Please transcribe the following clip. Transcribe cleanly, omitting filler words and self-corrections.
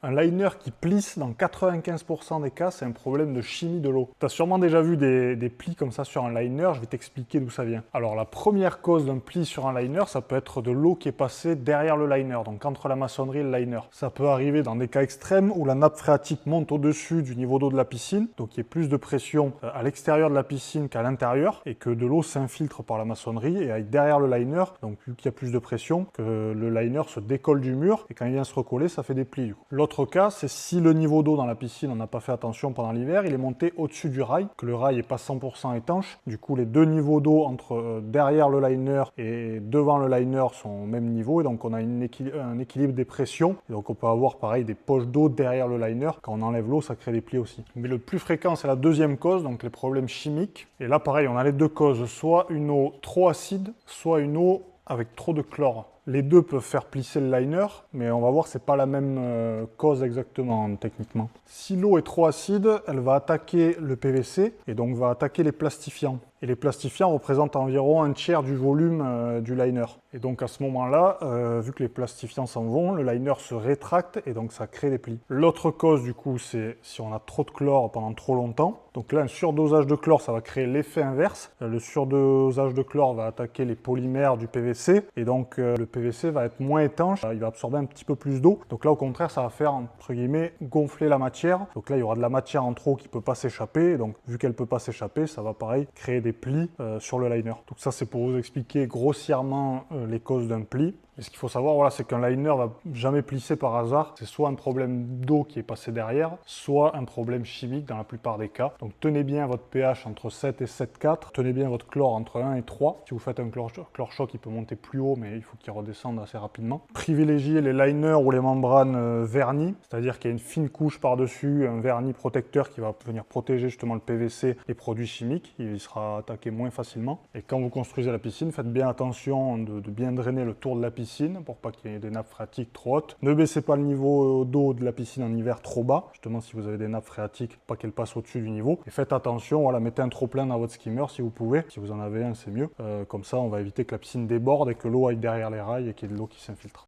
Un liner qui plisse, dans 95% des cas, c'est un problème de chimie de l'eau. Tu as sûrement déjà vu des plis comme ça sur un liner, je vais t'expliquer d'où ça vient. Alors la première cause d'un pli sur un liner, ça peut être de l'eau qui est passée derrière le liner, donc entre la maçonnerie et le liner. Ça peut arriver dans des cas extrêmes où la nappe phréatique monte au-dessus du niveau d'eau de la piscine, donc il y a plus de pression à l'extérieur de la piscine qu'à l'intérieur, et que de l'eau s'infiltre par la maçonnerie et aille derrière le liner, donc vu qu'il y a plus de pression, que le liner se décolle du mur, et quand il vient se recoller, ça fait des plis. L'autre cas, c'est si le niveau d'eau dans la piscine, on n'a pas fait attention pendant l'hiver, il est monté au-dessus du rail, que le rail n'est pas 100% étanche, du coup les deux niveaux d'eau entre derrière le liner et devant le liner sont au même niveau, et donc on a un équilibre des pressions, et donc on peut avoir pareil des poches d'eau derrière le liner, quand on enlève l'eau, ça crée des plis aussi. Mais le plus fréquent, c'est la deuxième cause, donc les problèmes chimiques, et là pareil, on a les deux causes, soit une eau trop acide, soit une eau avec trop de chlore. Les deux peuvent faire plisser le liner, mais on va voir que c'est pas la même cause exactement techniquement. Si l'eau est trop acide, elle va attaquer le PVC et donc va attaquer les plastifiants. Et les plastifiants représentent environ un tiers du volume du liner. Et donc à ce moment-là, vu que les plastifiants s'en vont, le liner se rétracte et donc ça crée des plis. L'autre cause du coup, c'est si on a trop de chlore pendant trop longtemps. Donc là, un surdosage de chlore, ça va créer l'effet inverse. Le surdosage de chlore va attaquer les polymères du PVC et donc le PVC va être moins étanche, il va absorber un petit peu plus d'eau. Donc là, au contraire, ça va faire, entre guillemets, gonfler la matière. Donc là, il y aura de la matière en trop qui ne peut pas s'échapper. Donc vu qu'elle ne peut pas s'échapper, ça va pareil créer des plis sur le liner. Donc ça, c'est pour vous expliquer grossièrement les causes d'un pli. Et ce qu'il faut savoir, voilà, c'est qu'un liner va jamais plisser par hasard. C'est soit un problème d'eau qui est passé derrière, soit un problème chimique dans la plupart des cas. Donc tenez bien votre pH entre 7 et 7,4. Tenez bien votre chlore entre 1 et 3. Si vous faites un chlore choc, il peut monter plus haut, mais il faut qu'il redescende assez rapidement. Privilégiez les liners ou les membranes vernies, c'est-à-dire qu'il y a une fine couche par-dessus, un vernis protecteur qui va venir protéger justement le PVC des produits chimiques. Il sera attaqué moins facilement. Et quand vous construisez la piscine, faites bien attention de bien drainer le tour de la piscine pour pas qu'il y ait des nappes phréatiques trop hautes. Ne baissez pas le niveau d'eau de la piscine en hiver trop bas, justement si vous avez des nappes phréatiques, pas qu'elles passent au-dessus du niveau. Et faites attention, voilà, mettez un trop-plein dans votre skimmer si vous pouvez. Si vous en avez un, c'est mieux. Comme ça, on va éviter que la piscine déborde et que l'eau aille derrière les rails et qu'il y ait de l'eau qui s'infiltre.